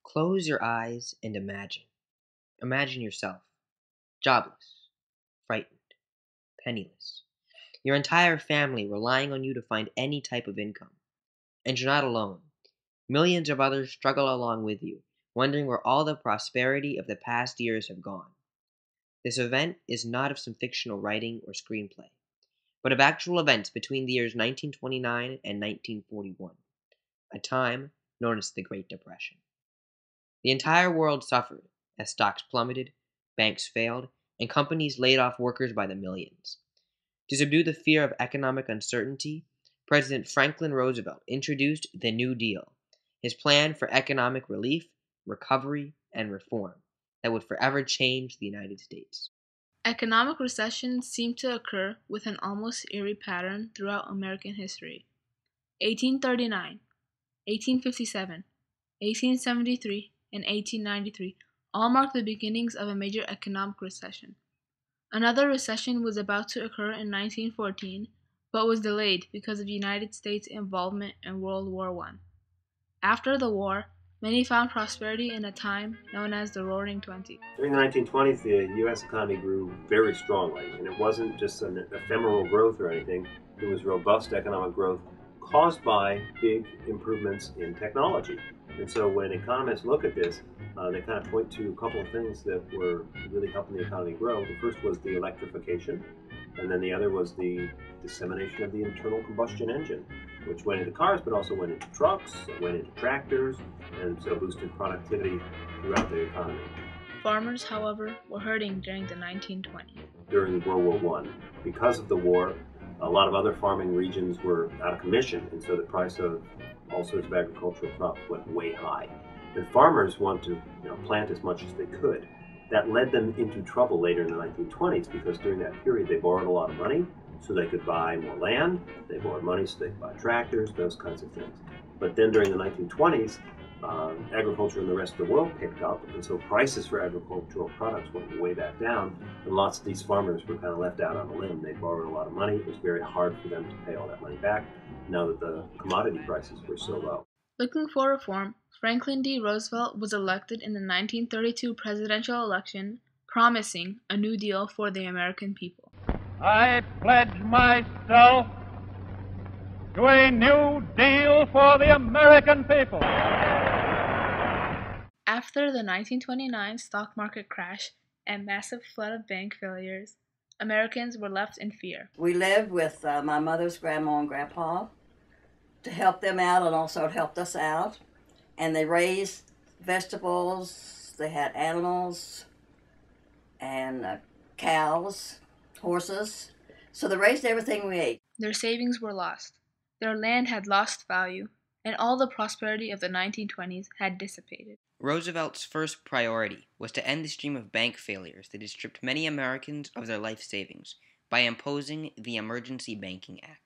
Close your eyes and imagine. Imagine yourself jobless, frightened, penniless. Your entire family relying on you to find any type of income. And you're not alone. Millions of others struggle along with you, wondering where all the prosperity of the past years have gone. This event is not of some fictional writing or screenplay, but of actual events between the years 1929 and 1941, a time known as the Great Depression. The entire world suffered as stocks plummeted, banks failed, and companies laid off workers by the millions. To subdue the fear of economic uncertainty, President Franklin Roosevelt introduced the New Deal, his plan for economic relief, recovery, and reform that would forever change the United States. Economic recessions seem to occur with an almost eerie pattern throughout American history. 1839, 1857, 1873, and 1893 all marked the beginnings of a major economic recession. Another recession was about to occur in 1914, but was delayed because of the United States' involvement in World War I. After the war, many found prosperity in a time known as the Roaring Twenties. During the 1920s, the U.S. economy grew very strongly, and it wasn't just an ephemeral growth or anything. It was robust economic growth caused by big improvements in technology. And so when economists look at this, they kind of point to a couple of things that were really helping the economy grow. The first was the electrification, and then the other was the dissemination of the internal combustion engine, which went into cars, but also went into trucks, went into tractors, and so boosted productivity throughout the economy. Farmers, however, were hurting during the 1920s. During World War I, because of the war, a lot of other farming regions were out of commission, and so the price of all sorts of agricultural crops went way high. And farmers wanted to plant as much as they could. That led them into trouble later in the 1920s because during that period they borrowed a lot of money so they could buy more land, they borrowed money so they could buy tractors, those kinds of things. But then during the 1920s, agriculture in the rest of the world picked up, and so prices for agricultural products went way back down, and lots of these farmers were kind of left out on a limb. They borrowed a lot of money. It was very hard for them to pay all that money back now that the commodity prices were so low. Looking for reform, Franklin D. Roosevelt was elected in the 1932 presidential election, promising a New Deal for the American people. I pledge myself to a New Deal for the American people. After the 1929 stock market crash and massive flood of bank failures, Americans were left in fear. We lived with my mother's grandma and grandpa to help them out, and also it helped us out. And they raised vegetables, they had animals, and cows, horses. So they raised everything we ate. Their savings were lost. Their land had lost value, and all the prosperity of the 1920s had dissipated. Roosevelt's first priority was to end the stream of bank failures that had stripped many Americans of their life savings by imposing the Emergency Banking Act.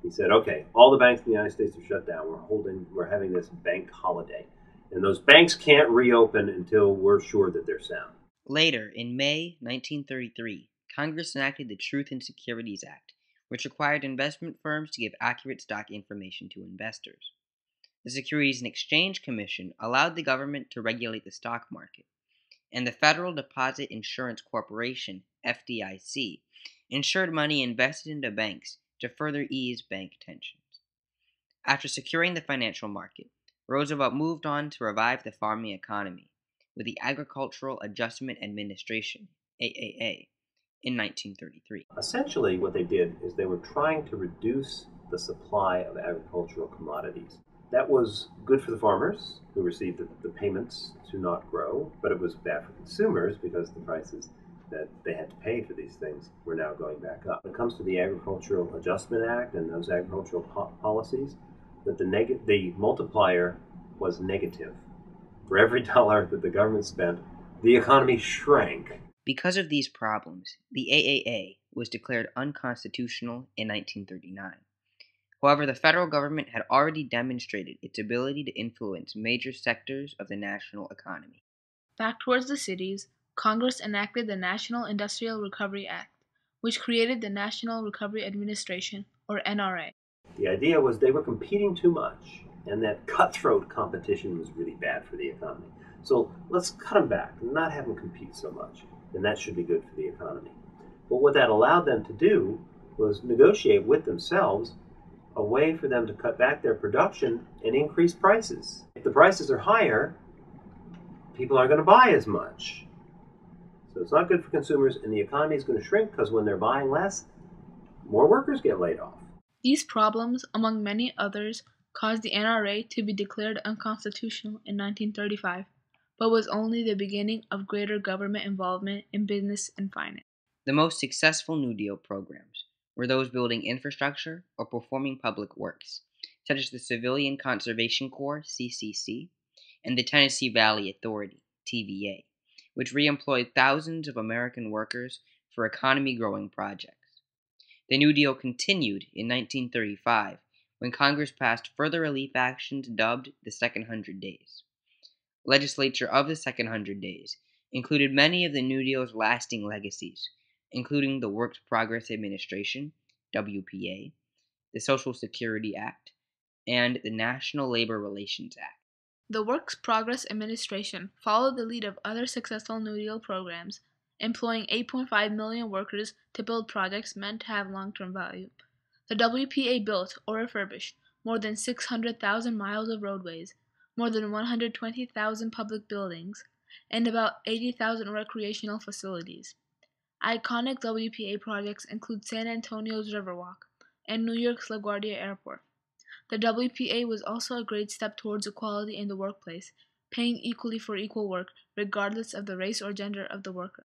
He said, okay, all the banks in the United States are shut down. We're having this bank holiday. And those banks can't reopen until we're sure that they're sound. Later, in May 1933, Congress enacted the Truth and Securities Act, which required investment firms to give accurate stock information to investors. The Securities and Exchange Commission allowed the government to regulate the stock market, and the Federal Deposit Insurance Corporation, FDIC, insured money invested into banks to further ease bank tensions. After securing the financial market, Roosevelt moved on to revive the farming economy with the Agricultural Adjustment Administration, AAA, in 1933. Essentially, what they did is they were trying to reduce the supply of agricultural commodities. That was good for the farmers who received the payments to not grow, but it was bad for consumers because the prices that they had to pay for these things were now going back up. When it comes to the Agricultural Adjustment Act and those agricultural policies, that the multiplier was negative. For every dollar that the government spent, the economy shrank. Because of these problems, the AAA was declared unconstitutional in 1939. However, the federal government had already demonstrated its ability to influence major sectors of the national economy. Back towards the cities, Congress enacted the National Industrial Recovery Act, which created the National Recovery Administration, or NRA. The idea was they were competing too much. and that cutthroat competition was really bad for the economy. So let's cut them back, not have them compete so much, and that should be good for the economy. But what that allowed them to do was negotiate with themselves a way for them to cut back their production and increase prices. If the prices are higher, people aren't going to buy as much. So it's not good for consumers, and the economy is going to shrink because when they're buying less, more workers get laid off. These problems, among many others, caused the NRA to be declared unconstitutional in 1935, but was only the beginning of greater government involvement in business and finance. The most successful New Deal programs were those building infrastructure or performing public works, such as the Civilian Conservation Corps, CCC, and the Tennessee Valley Authority, TVA, which reemployed thousands of American workers for economy-growing projects. The New Deal continued in 1935 when Congress passed further relief actions dubbed the Second 100 Days. Legislature of the Second 100 Days included many of the New Deal's lasting legacies, including the Works Progress Administration, WPA, the Social Security Act, and the National Labor Relations Act. The Works Progress Administration followed the lead of other successful New Deal programs, employing 8.5 million workers to build projects meant to have long-term value. The WPA built or refurbished more than 600,000 miles of roadways, more than 120,000 public buildings, and about 80,000 recreational facilities. Iconic WPA projects include San Antonio's Riverwalk and New York's LaGuardia Airport. The WPA was also a great step towards equality in the workplace, paying equally for equal work, regardless of the race or gender of the worker.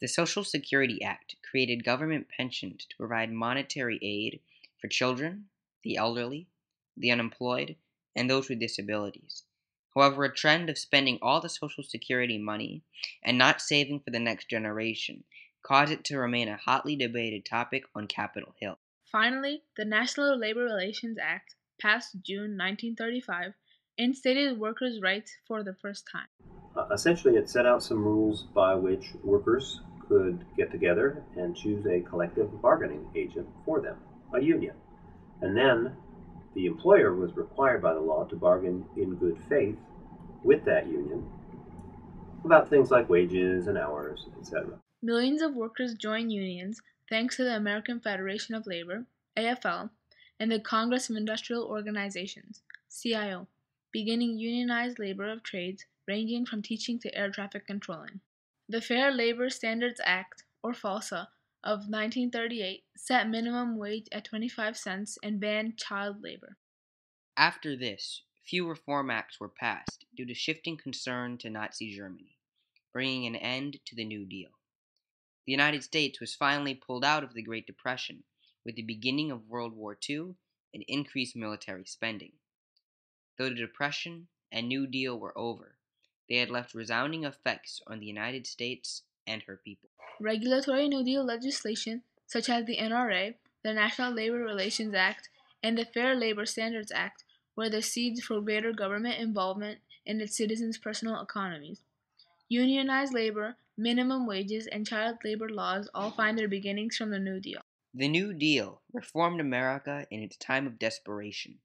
The Social Security Act created government pensions to provide monetary aid for children, the elderly, the unemployed, and those with disabilities. However, a trend of spending all the Social Security money and not saving for the next generation caused it to remain a hotly debated topic on Capitol Hill. Finally, the National Labor Relations Act, passed June 1935, instated workers' rights for the first time. Essentially, it set out some rules by which workers could get together and choose a collective bargaining agent for them, a union. And then the employer was required by the law to bargain in good faith with that union about things like wages and hours, etc. Millions of workers joined unions thanks to the American Federation of Labor, AFL, and the Congress of Industrial Organizations, CIO, beginning unionized labor of trades ranging from teaching to air traffic controlling. The Fair Labor Standards Act, or FALSA, of 1938 set minimum wage at 25 cents and banned child labor. After this, few reform acts were passed due to shifting concern to Nazi Germany, bringing an end to the New Deal. The United States was finally pulled out of the Great Depression with the beginning of World War II and increased military spending. Though the Depression and New Deal were over, they had left resounding effects on the United States and her people. Regulatory New Deal legislation, such as the NRA, the National Labor Relations Act, and the Fair Labor Standards Act, were the seeds for greater government involvement in its citizens' personal economies. Unionized labor, minimum wages, and child labor laws all find their beginnings from the New Deal. The New Deal reformed America in its time of desperation,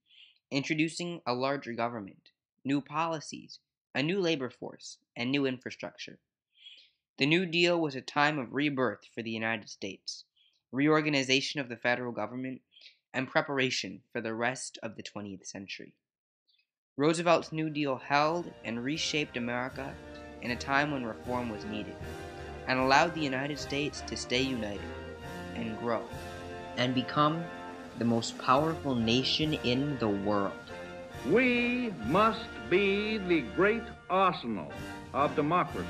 introducing a larger government, new policies, a new labor force, and new infrastructure. The New Deal was a time of rebirth for the United States, reorganization of the federal government, and preparation for the rest of the 20th century. Roosevelt's New Deal held and reshaped America in a time when reform was needed, and allowed the United States to stay united and grow, and become the most powerful nation in the world. We must be the great arsenal of democracy.